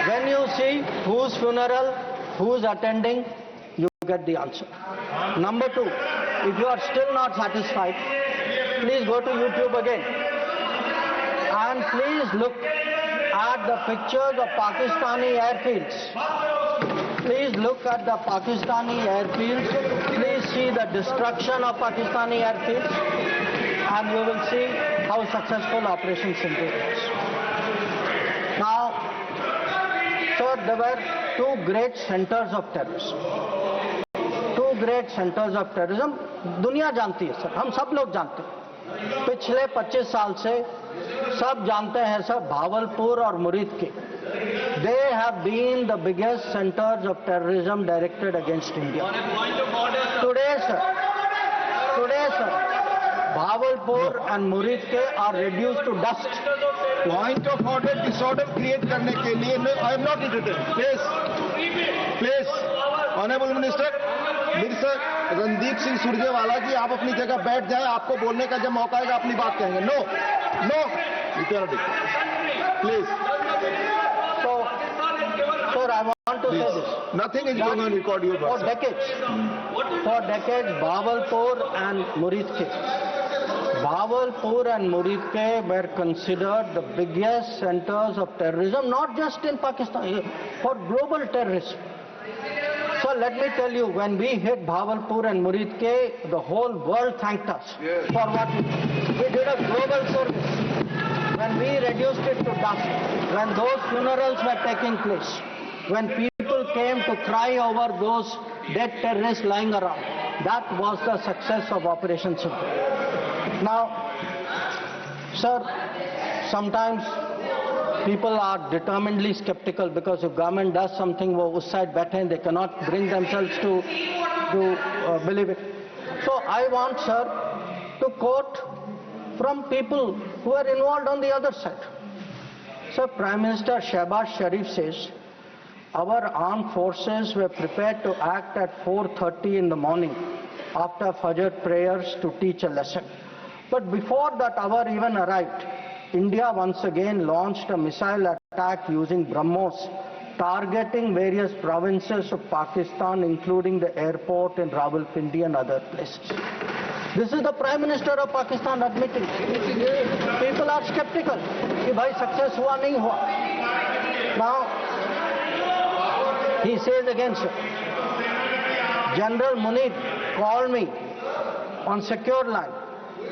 When you see whose funeral, who's attending, you get the answer. Number 2, if you are still not satisfied, please go to YouTube again and please look at the pictures of Pakistani airfields. Please look at the Pakistani airfields. Please see the destruction of Pakistani airfields, and you will see how successful Operation Sindoor was. Now, sir, there were 2 great centers of terrorism. 2 great centers of terrorism. दुनिया जानती है sir, हम सब लोग जानते हैं, पिछले 25 साल से सब जानते हैं सर, भावलपुर और मुरीद के, they have been the biggest centers of terrorism directed against India. Today sir, Bhavalpur and Murid ke are reduced to dust. Point of order, disorder create करने के लिए, I am not entertained. Please, Honorable Minister, mister Randeep Singh Surjewala ji, आप अपनी जगह बैठ जाएं, आपको बोलने का जब मौका आएगा अपनी बात कहेंगे। No, please. Sir, I want to say this. Nothing is going on record your For decades, Bhavalpur and Muridke were considered the biggest centers of terrorism, not just in Pakistan, for global terrorism. So let me tell you, when we hit Bhavalpur and Muridke, the whole world thanked us for what we did. We did a global service. When we reduced it to dust, when those funerals were taking place, when people came to cry over those dead terrorists lying around, that was the success of Operation Sindoor. Now, sir, sometimes people are determinedly skeptical because if government does something, wo us side baithe, they cannot bring themselves to believe it. So I want, sir, to quote from people who are involved on the other side. Sir, Prime Minister Shehbaz Sharif says, our armed forces were prepared to act at 4:30 in the morning after Fajr prayers to teach a lesson. But before that hour even arrived, India once again launched a missile attack using BrahMos, targeting various provinces of Pakistan, including the airport in Rawalpindi and other places. This is the Prime Minister of Pakistan admitting. People are skeptical. Ki bhai success hua nahi hua. Now, he says again, sir, General Munir called me on secure line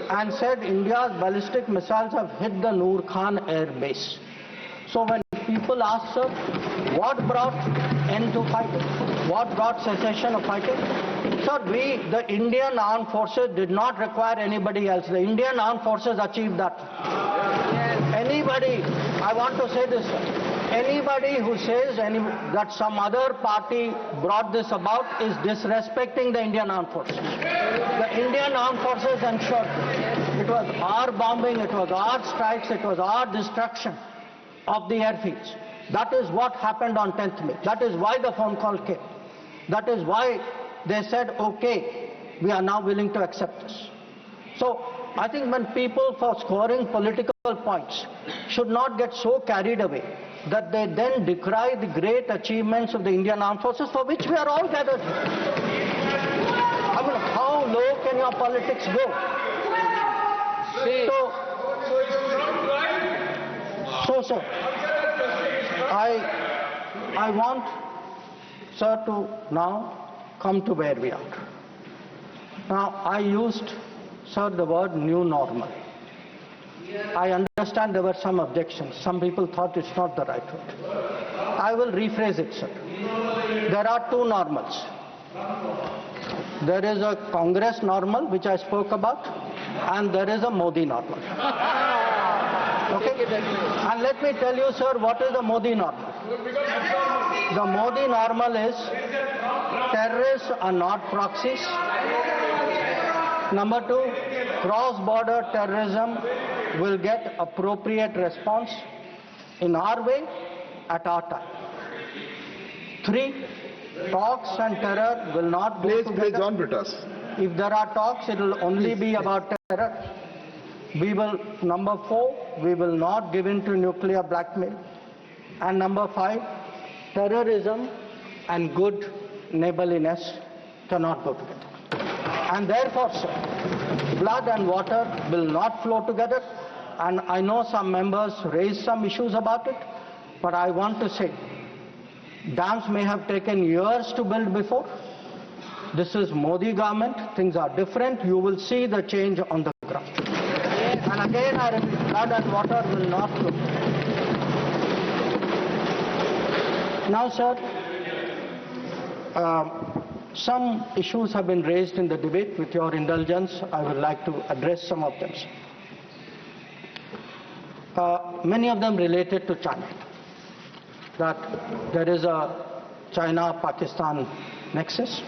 and said India's ballistic missiles have hit the Noor Khan air base. So when people ask, sir, what brought end to fighting? What brought cessation of fighting? Sir, the Indian armed forces did not require anybody else. The Indian armed forces achieved that. Anybody, I want to say this, sir, anybody who says that some other party brought this about is disrespecting the Indian armed forces. The Indian armed forces ensured it was our bombing, it was our strikes, it was our destruction of the airfields. That is what happened on 10th May. That is why the phone call came. That is why they said, okay, we are now willing to accept this. So I think when people, for scoring political points, should not get so carried away that they then decry the great achievements of the Indian armed forces for which we are all gathered here. I mean, how low can your politics go? So, sir, I want, sir, to now come to where we are. Now, I used, sir, the word new normal. I understand there were some objections. Some people thought it's not the right word. I will rephrase it, sir. There are two normals. There is a Congress normal, which I spoke about, and there is a Modi normal. Okay? And let me tell you, sir, what is the Modi normal? The Modi normal is terrorists are not proxies. Number two, cross-border terrorism will get appropriate response in our way at our time. Three, talks and terror will not go together. John Britas. If there are talks, it will only be about terror. We will, number four, we will not give in to nuclear blackmail. And number five, terrorism and good neighborliness cannot go together. And therefore, sir, blood and water will not flow together. And I know some members raised some issues about it, but I want to say, dams may have taken years to build before. This is Modi government. Things are different. You will see the change on the ground. And again, I repeat, blood and water will not flow. Now, sir, some issues have been raised in the debate. With your indulgence, I would like to address some of them. Many of them related to China. That there is a China-Pakistan nexus.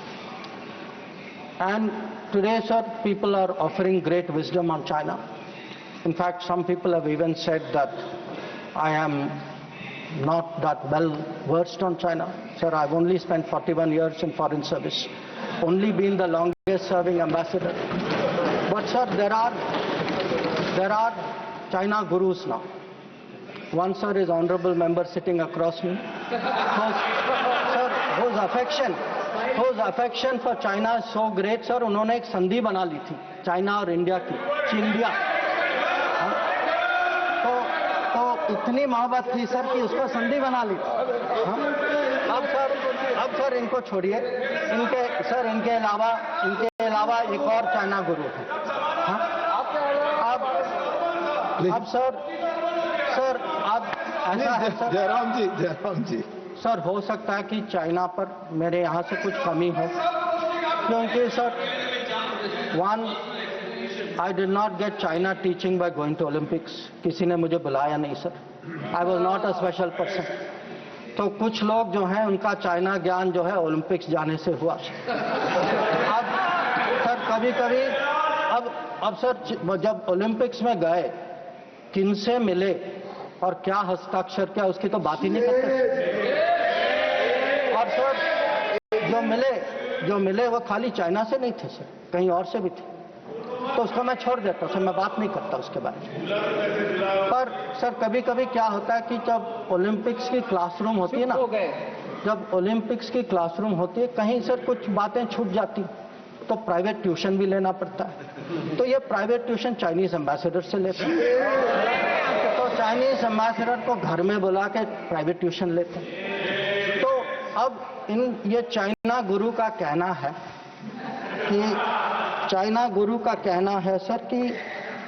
And today, sir, people are offering great wisdom on China. In fact, some people have even said that I am not that well versed on China. Sir, I've only spent 41 years in foreign service, only been the longest serving ambassador. But sir, there are China gurus now. One, sir, is honorable member sitting across me, whose affection for China is so great, sir, उन्होंने एक संधि बना ली थी China और India की, चिंडिया। तो इतनी मोहब्बत थी सर कि उसको संधि बना ली। अब सर इनको छोड़िए, इनके अलावा एक और चाइना गुरु है। अब सर अब ऐसा है सर, जयराम जी सर, हो सकता है कि चाइना पर मेरे यहाँ से कुछ कमी हो, क्योंकि sir, one, I did not get China teaching by going to Olympics. किसी ने मुझे बुलाया नहीं sir, I was not a special person. तो कुछ लोग जो हैं उनका चाइना ज्ञान जो है ओलंपिक्स जाने से हुआ। अब सर कभी-कभी अब सर जब ओलंपिक्स में गए, किनसे मिले और क्या हस्ताक्षर किया, उसकी तो बात ही नहीं करते। और सर जो मिले वो खाली चाइना से नहीं थे सर, कहीं और से भी थे। तो उसको मैं छोड़ देता, सर मैं बात नहीं करता उसके बारे में। पर सर कभी-कभी क्या होता है कि जब ओलंपिक्स की क्लासरूम होती है ना, जब ओलंपिक्स की क्लासरूम होती है, कहीं सर कुछ बातें छूट जाती, तो प्राइवेट ट्यूशन भी लेना पड़ता है। तो ये प्राइवेट ट्यूशन चाइनीज एम्बेसडर से लेते हैं, तो चाइनीज एम्बेसडर को घर में बुला के प्राइवेट ट्यूशन लेते हैं। तो अब ये चाइना गुरु का कहना है सर कि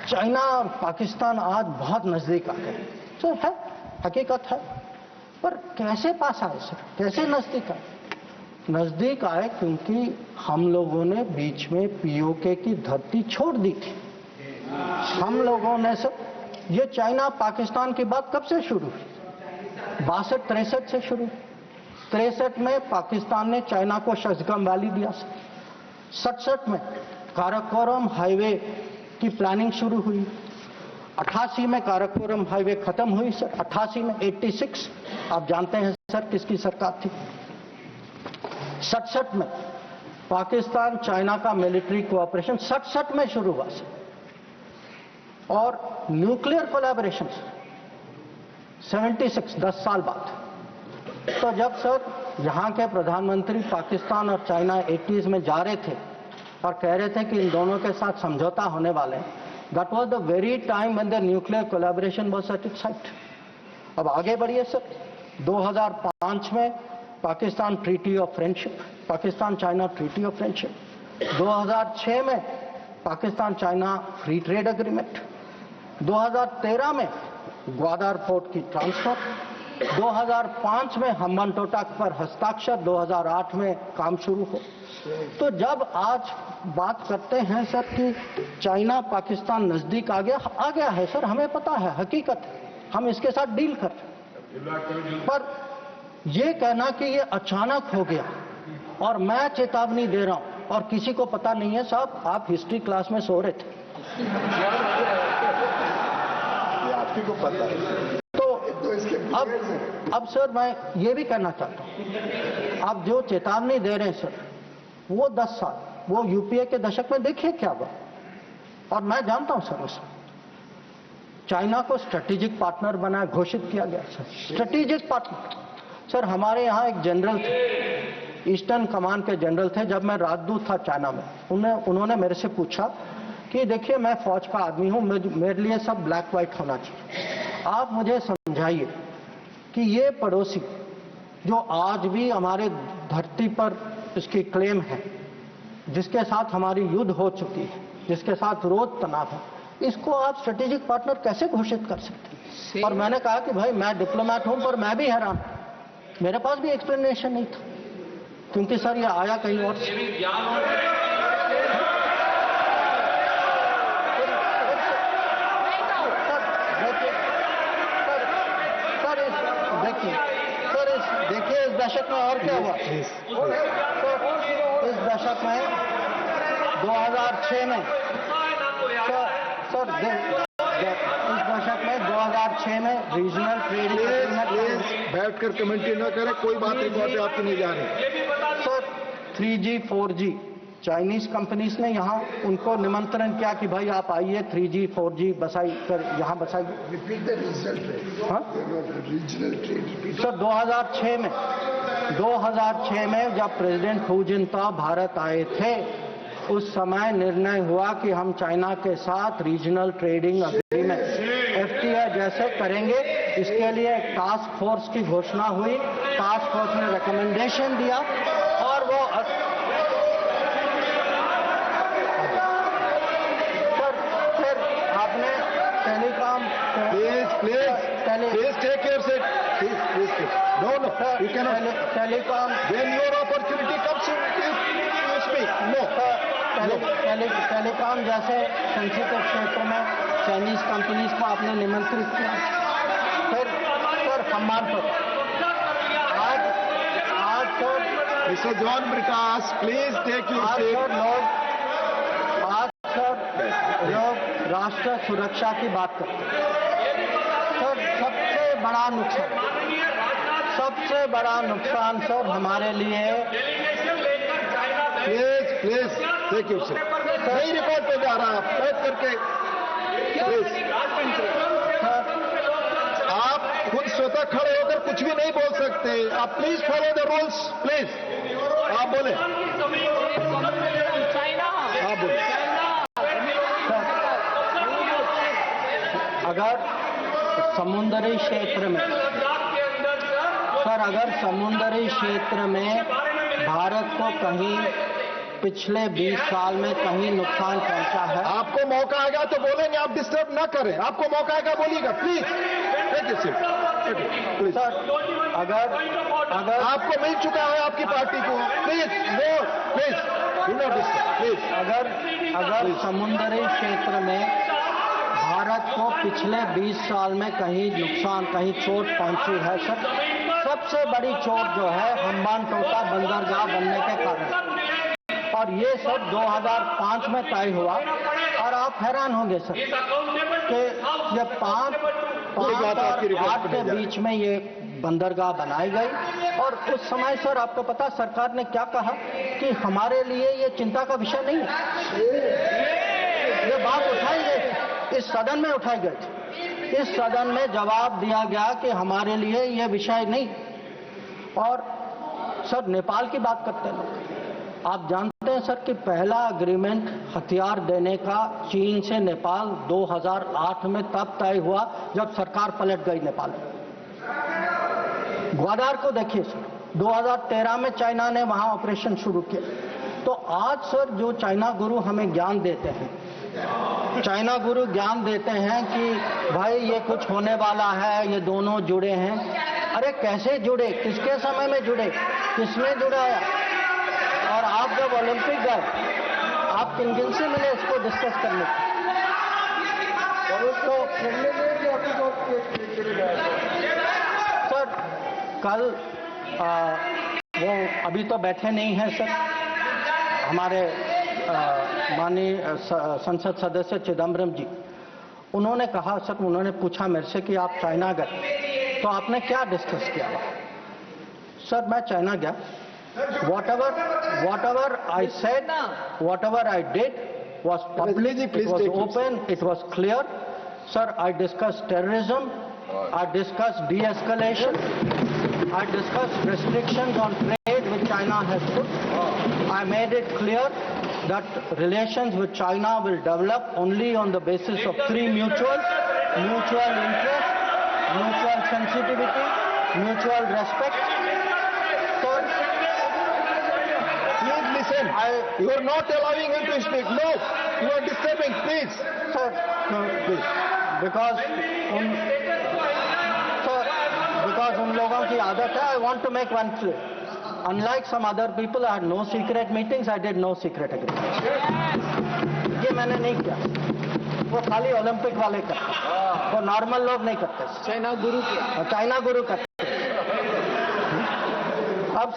चाइना और पाकिस्तान आज बहुत नजदीक आ गए। तो है, हकीकत है, पर कैसे पास आए सर, कैसे नजदीक आए? नजदीक आए क्योंकि हम लोगों ने बीच में पीओके की धरती छोड़ दी थी। हम लोगों ने सर, ये चाइना पाकिस्तान की बात कब से शुरू हुई? 62-63 से शुरू। 63 में पाकिस्तान ने चाइना को शशगम वैली दिया सर। 67 में काराकोरम हाईवे की प्लानिंग शुरू हुई। 88 में काराकोरम हाईवे खत्म हुई सर। 88 में 86 आप जानते हैं सर किसकी सरकार थी। 67 में पाकिस्तान चाइना का मिलिट्री कोऑपरेशन 67 में शुरू हुआ सर। और न्यूक्लियर कोलैबोरेशन 76, 10 साल बाद। तो जब सर यहाँ के प्रधानमंत्री पाकिस्तान और चाइना 80s में जा रहे थे और कह रहे थे कि इन दोनों के साथ समझौता होने वाले हैं, That was the very time when the nuclear collaboration was at its height. अब आगे बढ़िए सर, 2005 में Pakistan treaty of friendship, Pakistan China treaty of friendship, 2006 में Pakistan China free trade agreement, 2013 में ग्वादर पोर्ट की ट्रांसफर, 2005 में हम्बनटोटा पर हस्ताक्षर, 2008 में काम शुरू हो। तो जब आज बात करते हैं सर कि चाइना पाकिस्तान नजदीक आ गया है सर, हमें पता है, हकीकत है, हम इसके साथ डील कर रहे हैं। पर ये कहना कि ये अचानक हो गया और मैं चेतावनी दे रहा हूं और किसी को पता नहीं है, साहब आप हिस्ट्री क्लास में सो रहे थे, आपकी को पता है। अब सर मैं ये भी कहना चाहता हूं, आप जो चेतावनी दे रहे हैं सर, वो 10 साल, वो यूपीए के दशक में देखिए क्या हुआ। और मैं जानता हूं सर, उस चाइना को स्ट्रेटेजिक पार्टनर बनाया, घोषित किया गया सर, स्ट्रेटेजिक पार्टनर। सर हमारे यहाँ एक जनरल थे, ईस्टर्न कमान के जनरल थे, जब मैं राजदूत था चाइना में, उन्होंने मेरे से पूछा कि देखिए मैं फौज का आदमी हूं, मेरे लिए सब ब्लैक व्हाइट होना चाहिए, आप मुझे समझाइए कि ये पड़ोसी जो आज भी हमारे धरती पर इसकी क्लेम है, जिसके साथ हमारी युद्ध हो चुकी है, जिसके साथ रोज तनाव है, इसको आप स्ट्रेटेजिक पार्टनर कैसे घोषित कर सकते हैं? और मैंने कहा कि भाई मैं डिप्लोमेट हूं, पर मैं भी हैरान, मेरे पास भी एक्सप्लेनेशन नहीं था, क्योंकि सर ये आया कहीं और से। देखिए इस दशक में और क्या हुआ। इस दशक में 2006 में सर इस दशक में 2006 में रीजनल ट्रेड एग्रीमेंट। बैठकर कमेंट्री न करें, कोई बात रिकॉर्ड पे आपकी नहीं जा रही। Sir 3G 4G Chinese companies ने यहाँ उनको निमंत्रण किया कि भाई आप आइए, 3G 4G बसाई कर यहाँ बसाइए। सर 2006 में जब प्रेसिडेंट हू जिनताओ भारत आए थे, उस समय निर्णय हुआ कि हम चाइना के साथ रीजनल ट्रेडिंग एग्रीमेंट FTA जैसे करेंगे। इसके लिए एक टास्क फोर्स की घोषणा हुई, टास्क फोर्स ने रिकमेंडेशन दिया और वो फिर आपने टेलीकॉम प्लीज टेक केयर से no you can telecom when your opportunity comes you speak no telecom जैसे सेंसिटिव क्षेत्रों में चाइनीज कंपनीज को आपने निमंत्रित किया। फिर सम्मान पर आज sir mister John Brittas please take your seat. लोग राष्ट्र सुरक्षा की बात करते हैं। सर सबसे बड़ा नुकसान सर हमारे लिए, प्लीज टेक योर सीट। नहीं रिकॉर्ड पे जा रहा, आप बैठ करके प्लीज। आप खुद स्वतः खड़े होकर कुछ भी नहीं बोल सकते, आप please follow the rules please. आप बोले, आप बोले। अगर समुद्री क्षेत्र में अगर समुद्री क्षेत्र में भारत को कहीं पिछले 20 साल में कहीं नुकसान पहुंचा है, आपको मौका आएगा तो बोलेंगे, आप डिस्टर्ब ना करें। आपको मौका आएगा बोलिएगा प्लीज। सर अगर आपको मिल चुका है आपकी पार्टी को, please no please do not disturb please. अगर समुद्री क्षेत्र में भारत को पिछले 20 साल में कहीं नुकसान, कहीं चोट पहुंची है सर, सबसे बड़ी चोट जो है हम्बनटोटा बंदरगाह बनने के कारण, और ये सब 2005 में तय हुआ। और आप हैरान होंगे सर कि ये 5 और 8 के बीच में ये बंदरगाह बनाई गई। और उस समय सर आपको पता सरकार ने क्या कहा कि हमारे लिए ये चिंता का विषय नहीं है। ये बात उठाई गई थी, इस सदन में उठाई गई थी। इस सदन में जवाब दिया गया कि हमारे लिए ये विषय नहीं। और सर नेपाल की बात करते हैं लोग, आप जानते हैं सर कि पहला एग्रीमेंट हथियार देने का चीन से नेपाल 2008 में तब तय हुआ जब सरकार पलट गई नेपाल में। ग्वादार को देखिए सर, 2013 में चाइना ने वहां ऑपरेशन शुरू किया। तो आज सर जो चाइना गुरु हमें ज्ञान देते हैं, चाइना गुरु ज्ञान देते हैं कि भाई ये कुछ होने वाला है, ये दोनों जुड़े हैं। अरे कैसे जुड़े, किसके समय में जुड़े, किसने जुड़ाया? और आप जब ओलंपिक गए, आप किन किन से मिले इसको डिस्कस करने सर? कल वो अभी तो बैठे नहीं हैं सर, हमारे माननीय संसद सदस्य चिदम्बरम जी, उन्होंने कहा सर, उन्होंने पूछा मेरे से कि आप चाइना गए तो आपने क्या डिस्कस किया? सर मैं चाइना गया, whatever I said, whatever I did was public, it was open, it was clear. Sir, I discussed terrorism, I discussed de-escalation, I discussed restrictions on trade which China has put. I made it clear that relations with China will develop only on the basis of three mutuals: mutual interest, mutual sensitivity, mutual respect. Sir, Please listen. You are not allowing him to speak. No, you are disturbing. Please. sir, no, please. Because उन लोगों की आदत है. I want to make one clear. Unlike some other people, I had no secret meetings. I did no secret agreements. ये मैंने नहीं किया. वो खाली ओलंपिक वाले करते, वो नॉर्मल लोग नहीं करते. चाइना गुरु किया, चाइना गुरु करते. अब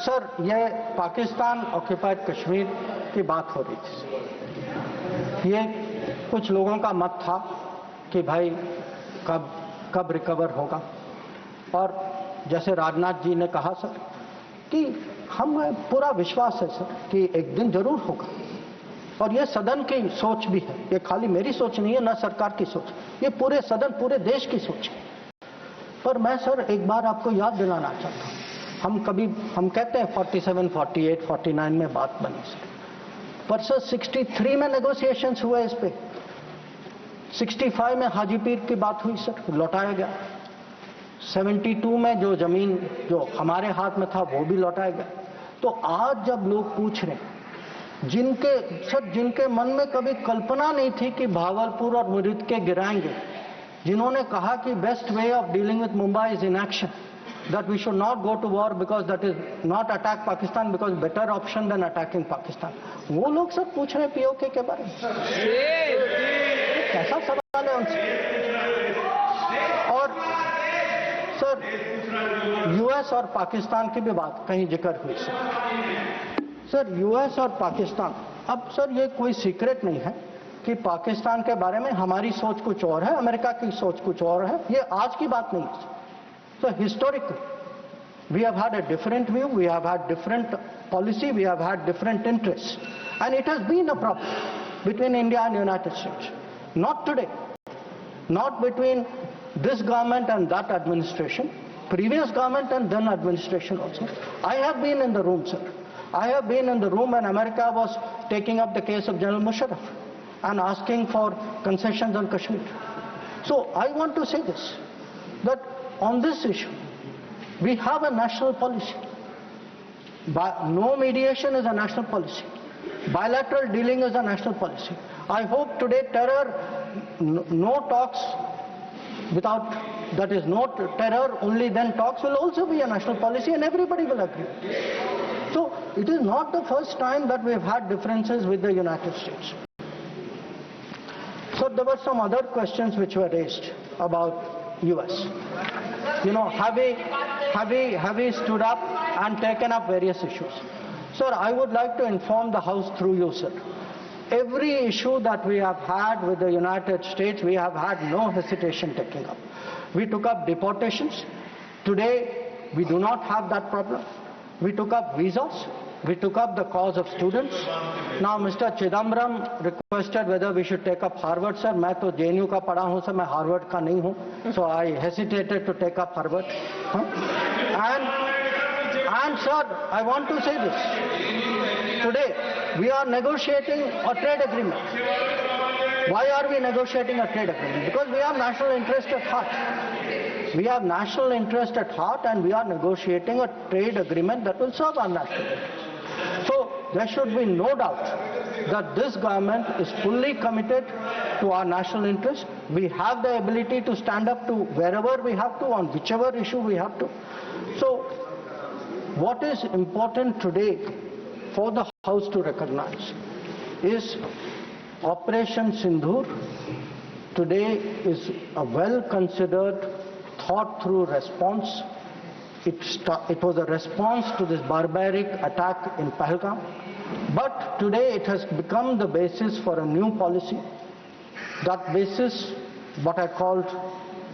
सर ये पाकिस्तान ऑक्युपाइड कश्मीर की बात हो रही थी. ये कुछ लोगों का मत था कि भाई कब रिकवर होगा, और जैसे राजनाथ जी ने कहा सर कि हमें पूरा विश्वास है सर कि एक दिन जरूर होगा. और ये सदन की सोच भी है, ये खाली मेरी सोच नहीं है, ना सरकार की सोच, ये पूरे सदन, पूरे देश की सोच है. पर मैं सर एक बार आपको याद दिलाना चाहता हूँ, हम कहते हैं 47, 48, 49 में बात बनी सर, पर सर 63 में नेगोशिएशंस हुए इस पे. 65 में हाजीपीर की बात हुई सर, लौटाया गया. 72 में जो जमीन जो हमारे हाथ में था वो भी लौटाया गया. तो आज जब लोग पूछ रहे हैं, जिनके मन में कभी कल्पना नहीं थी कि भागलपुर और मुरीद के गिराएंगे, जिन्होंने कहा कि best way of dealing with Mumbai is inaction, that we should not go to war because that is not attack Pakistan because better option than attacking Pakistan. वो लोग सब पूछ रहे हैं पीओके के बारे में. कैसा सवाल है उनसे? और सर यूएस और पाकिस्तान की भी बात कहीं जिक्र हुई सर. यूएस और पाकिस्तान, अब सर ये कोई सीक्रेट नहीं है कि पाकिस्तान के बारे में हमारी सोच कुछ और है, अमेरिका की सोच कुछ और है. ये आज की बात नहीं है. So historically, we have had a different view, we have had different policy, we have had different interests. And it has been a problem between India and United States. Not today. Not between this government and that administration, previous government and then administration also. I have been in the room, sir. I have been in the room when America was taking up the case of General Musharraf and asking for concessions on Kashmir. So I want to say this, that on this issue, we have a national policy. No mediation is a national policy. Bilateral dealing is a national policy. I hope today no talks without, that is no terror, only then talks will also be a national policy and everybody will agree. So it is not the first time that we have had differences with the United States. So there were some other questions which were raised about US. You know, have we stood up and taken up various issues? Sir, I would like to inform the House through you, sir. Every issue that we have had with the United States, we have had no hesitation taking up. We took up deportations. Today, we do not have that problem. We took up visas. We took up the cause of students. Now, Mr. Chidambaram requested whether we should take up Harvard, sir. मैं तो JNU का पढ़ा हूँ, sir. मैं Harvard का नहीं हूँ. So I hesitated to take up Harvard. And sir, I want to say this. Today, we are negotiating a trade agreement. Why are we negotiating a trade agreement? Because we have national interest at heart. We have national interest at heart and we are negotiating a trade agreement that will serve our national interest. So there should be no doubt that this government is fully committed to our national interest. We have the ability to stand up to wherever we have to, on whichever issue we have to. So what is important today for the House to recognize is Operation Sindoor today is a well-considered, thought-through response. It was a response to this barbaric attack in Pahalgam. But today it has become the basis for a new policy. That basis, what I called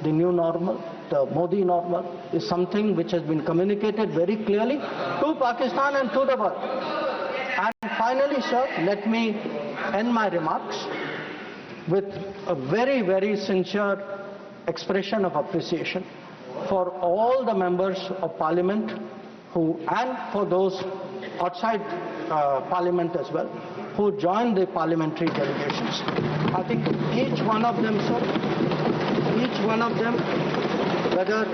the new normal, the Modi normal, is something which has been communicated very clearly to Pakistan and to the world. And finally, sir, let me end my remarks with a very, very sincere expression of appreciation for all the members of Parliament and for those outside Parliament as well, who joined the parliamentary delegations. I think each one of them, sir, each one of them, whether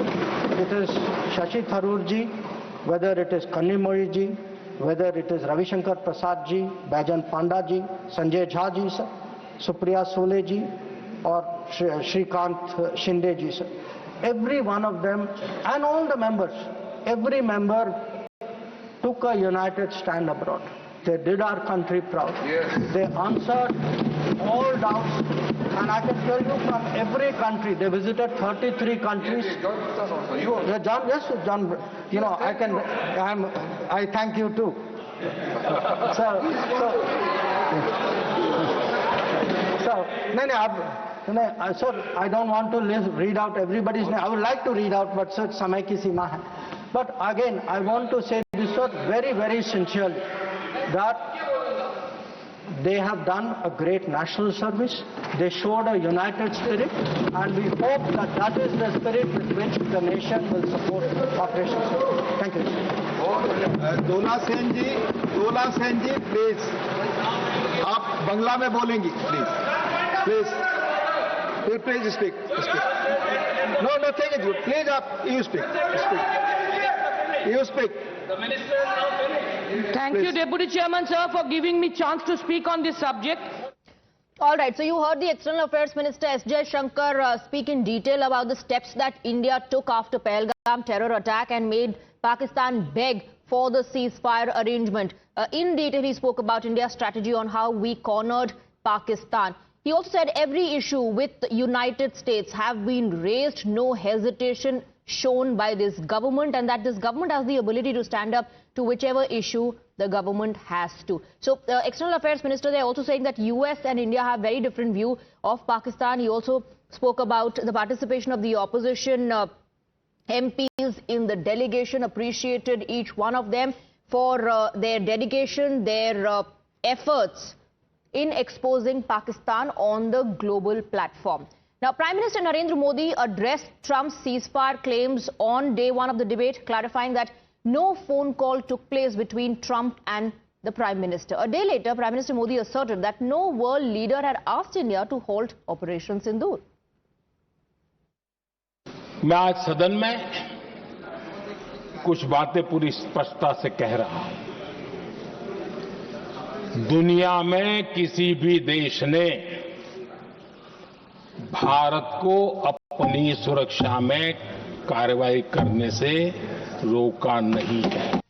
it is Shashi Tharoor ji, whether it is Kanimozhi ji, whether it is Ravi Shankar Prasad ji, Baijan Panda ji, Sanjay Jha ji, sir, Supriya Sule ji, or Shrikant Shinde ji, sir. Every one of them and all the members, every member took a united stand abroad. They did our country proud. Yes. They answered all doubts. And I can tell you from every country, they visited 33 countries. Yes, John, yes, John, you know, I thank you too. Sir, I don't want to read out everybody's name. I would like to read out, but sir, samay ki seema hai. But again, I want to say this, sir, very, very sincerely, that they have done a great national service. They showed a united spirit, and we hope that that is the spirit with which the nation will support Operation Sindoor. Thank you. Dola Sen ji, please. आप बंगला में बोलेंगी, please speak. No, take it, please, you speak. You speak. The minister is now finished. Thank you, Deputy Chairman, sir, for giving me chance to speak on this subject. All right, so you heard the External Affairs Minister S Jaishankar speak in detail about the steps that India took after Pahalgam terror attack and made Pakistan beg for the ceasefire arrangement. In detail, he spoke about India's strategy on how we cornered Pakistan. He also said every issue with the United States have been raised, no hesitation shown by this government, and that this government has the ability to stand up to whichever issue the government has to. So the External Affairs Minister, they're also saying that US and India have very different view of Pakistan. He also spoke about the participation of the opposition MPs in the delegation, appreciated each one of them for their dedication, their efforts in exposing Pakistan on the global platform. Now, Prime Minister Narendra Modi addressed Trump's ceasefire claims on day one of the debate, clarifying that no phone call took place between Trump and the Prime Minister. A day later, Prime Minister Modi asserted that no world leader had asked India to halt Operation Sindoor. मैं आज सदन में कुछ बातें पूरी स्पष्टता से कह रहा हूं। दुनिया में किसी भी देश ने भारत को अपनी सुरक्षा में कार्रवाई करने से रोका नहीं है।